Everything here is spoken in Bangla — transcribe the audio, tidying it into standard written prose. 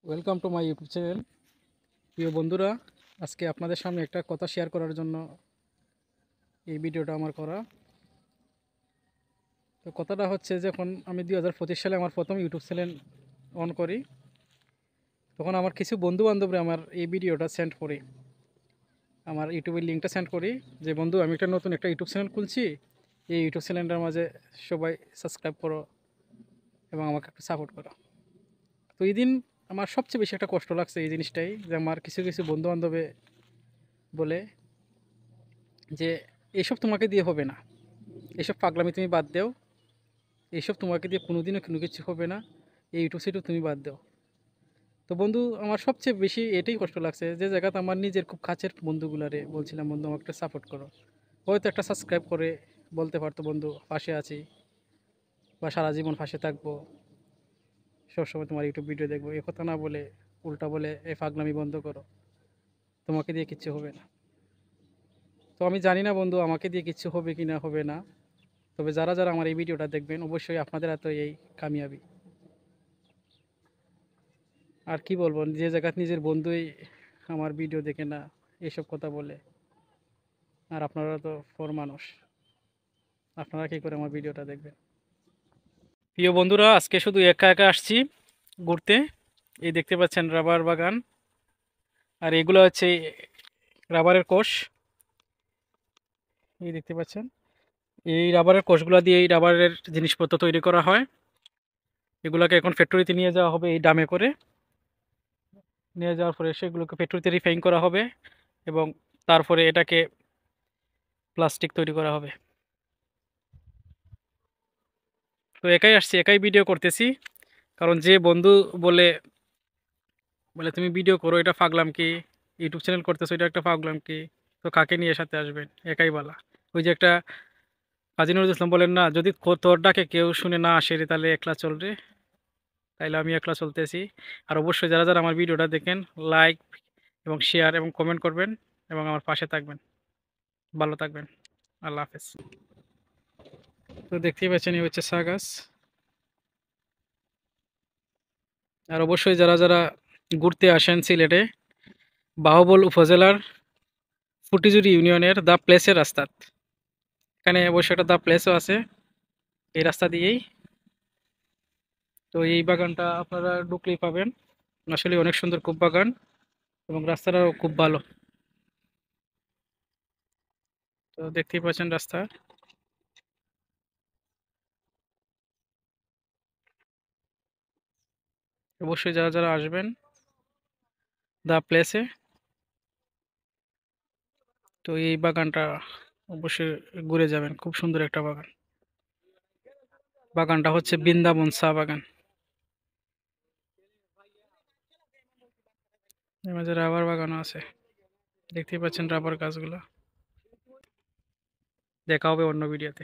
Welcome to my YouTube channel. প্রিয় বন্ধুরা, আজকে আপনাদের সামনে একটা কথা শেয়ার করার জন্য এই ভিডিওটা আমার করা। তো কথাটা হচ্ছে, যখন আমি 2025 সালে আমার প্রথম ইউটিউব চ্যানেল অন করি, তখন আমার কিছু বন্ধু বান্ধবরা আমার এই ভিডিওটা সেন্ড করি, আমার ইউটিউবের লিঙ্কটা সেন্ড করি যে, বন্ধু আমি একটা নতুন ইউটিউব চ্যানেল খুলছি, এই ইউটিউব চ্যানেলটার মাঝে সবাই সাবস্ক্রাইব করো এবং আমাকে একটু সাপোর্ট করো। তো এই দিন আমার সবচেয়ে বেশি একটা কষ্ট লাগছে এই জিনিসটাই, যে আমার কিছু কিছু বন্ধু বান্ধবে বলে যে এইসব তোমাকে দিয়ে হবে না, এইসব পাগলামি তুমি বাদ দাও, এইসব তোমাকে দিয়ে কোনোদিনও কোনো কিছু হবে না, এই ইউটিউব সিটিউব তুমি বাদ দাও। তো বন্ধু, আমার সবচেয়ে বেশি এটাই কষ্ট লাগছে, যে জায়গাতে আমার নিজের খুব কাছের বন্ধুগুলারে বলছিলাম, বন্ধু আমাকে একটা সাপোর্ট করো, হয়তো একটা সাবস্ক্রাইব করে বলতে পারতো, বন্ধু পাশে আছি বা সারা জীবন পাশে থাকবো, সবসময় তোমার ইউটিউব ভিডিও দেখবো, এ কথা না বলে উল্টা বলে এই পাগলামি বন্ধ করো, তোমাকে দিয়ে কিচ্ছু হবে না। তো আমি জানি না বন্ধু, আমাকে দিয়ে কিচ্ছু হবে কি না হবে না, তবে যারা যারা আমার এই ভিডিওটা দেখবেন, অবশ্যই আপনাদের এত এই কামিয়াবি। আর কি বলবো, যে জায়গায় নিজের বন্ধুই আমার ভিডিও দেখে না, এসব কথা বলে, আর আপনারা তো ফর মানুষ, আপনারা কি করে আমার ভিডিওটা দেখবেন? প্রিয় বন্ধুরা, আজকে শুধু একা একা আসছি ঘুরতে। এই দেখতে পাচ্ছেন রাবার বাগান, আর এগুলো হচ্ছে রাবারের কোষ। এই দেখতে পাচ্ছেন, এই রাবারের কোষগুলো দিয়ে এই রাবারের জিনিসপত্র তৈরি করা হয়। এগুলোকে এখন ফ্যাক্টরিতে নিয়ে যাওয়া হবে এই ডামে করে। নিয়ে যাওয়ার পরে সেগুলোকে ফ্যাক্টরিতে রিফাইন করা হবে এবং তারপরে এটাকে প্লাস্টিক তৈরি করা হবে। তো একাই আসছি, একাই ভিডিও করতেছি, কারণ যে বন্ধু বলে বলে তুমি ভিডিও করো, এটা পাগলাম কি, ইউটিউব চ্যানেল করতেছো, এটা একটা পাগলাম কি, তো কাকে নিয়ে সাথে আসবেন, একাই বালা। ওই যে একটা কাজী নজরুল ইসলাম বলেন না, যদি তোর ডাকে কেউ শুনে না আসে রে, তাহলে একলা চল রে। তাইলে আমি একলা চলতেছি। আর অবশ্যই যারা যারা আমার ভিডিওটা দেখেন, লাইক এবং শেয়ার এবং কমেন্ট করবেন এবং আমার পাশে থাকবেন। ভালো থাকবেন। আল্লাহ হাফেজ। তো দেখতেই পাচ্ছেন, এই হচ্ছে চা গাছ। আর অবশ্যই যারা যারা ঘুরতে আসেন সিলেটে, বাহুবল উপজেলার ফুটিজুরি ইউনিয়নের দা প্লেসের রাস্তা, এখানে অবশ্যই একটা দা প্লেসও আছে এই রাস্তা দিয়েই। তো এই বাগানটা আপনারা ঢুকলেই পাবেন, আসলে অনেক সুন্দর খুব বাগান, এবং রাস্তাটাও খুব ভালো। তো দেখতেই পাচ্ছেন রাস্তা। অবশ্যই যারা যারা আসবেন দা প্লেসে, তো এই বাগানটা অবশ্যই ঘুরে যাবেন, খুব সুন্দর একটা বাগান। বাগানটা হচ্ছে বৃন্দাবন চা বাগান। এর মাঝে রাবার বাগানও আছে, দেখতেই পাচ্ছেন রাবার গাছগুলো। দেখা হবে অন্য ভিডিওতে।